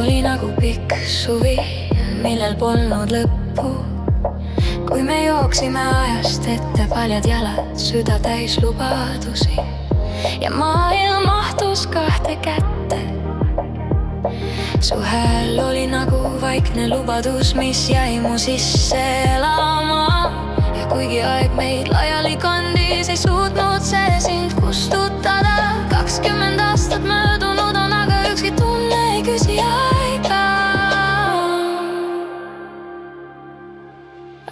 oli nagu pikk suvi, millel polnud lõppu. Kui me jooksime ajast ette, paljad jalad, süda täis lubadusi ja maailm mahtus kahte kätte. Su hääl oli nagu vaikne lubadus, mis jäi mu sisse elama. Ja kuigi aeg meid laiali kandis, ei suutnud see sind kustutada. 20 aastat möödunud on, aga ükski tunne ei küsi aega.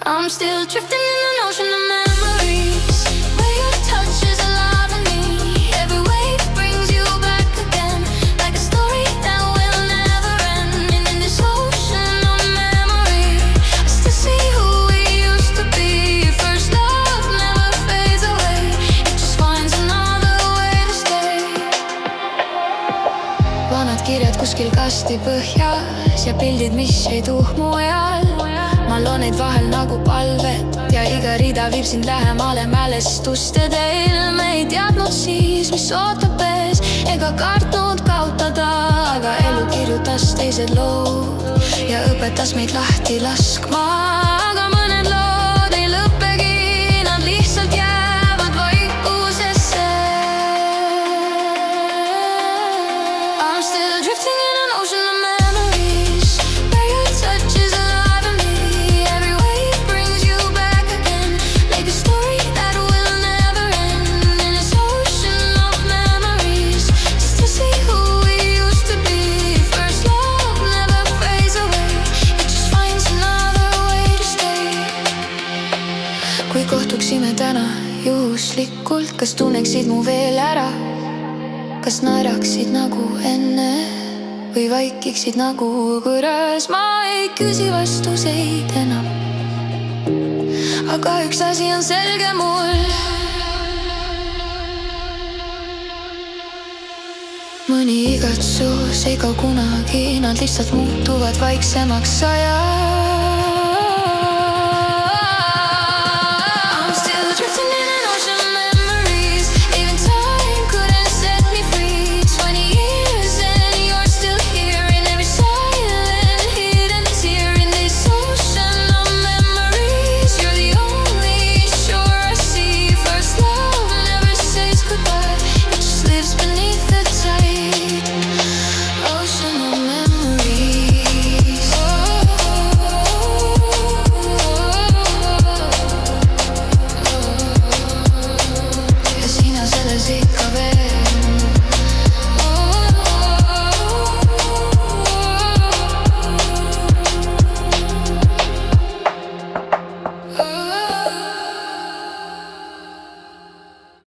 I'm still drifting in an ocean of memories, where your touch is alive in me. Every wave brings you back again, like a story that will never end. And in this ocean of memory, I still see who we used to be. First love never fades away, it just finds another way to stay. Vanad kirjad kuskil kasti põhjas ja pildid, mis jäid uhmujal. Ma loon neid vahel nagu palvet ja iga rida viib sind lähemale mälestuste teel. Me ei teadnud siis, mis ootab ees, ega kartnud kaotada, aga elu kirjutas teised lood ja õpetas meid lahti laskma. Aga mõned lood ei lõppegi, nad lihtsalt jäävad vaikusesse. I'm still drifting in an ocean of memories, where your touch is alive in me. Every wave brings you back again, like a story that will never end. In this ocean of memories, still see who we used to be. First love never fades away, it just finds another way to stay. Kui kohtuksime täna juhuslikult, kas tunneksid mu veel ära? Kas naeraksid nagu enne või vaikiksid nagu kõres? Ma ei küsi vastuseid enam, aga üks asi on selge mul. Mõni igatsus ei kao kunagi, nad lihtsalt muutuvad vaiksemaks ajal.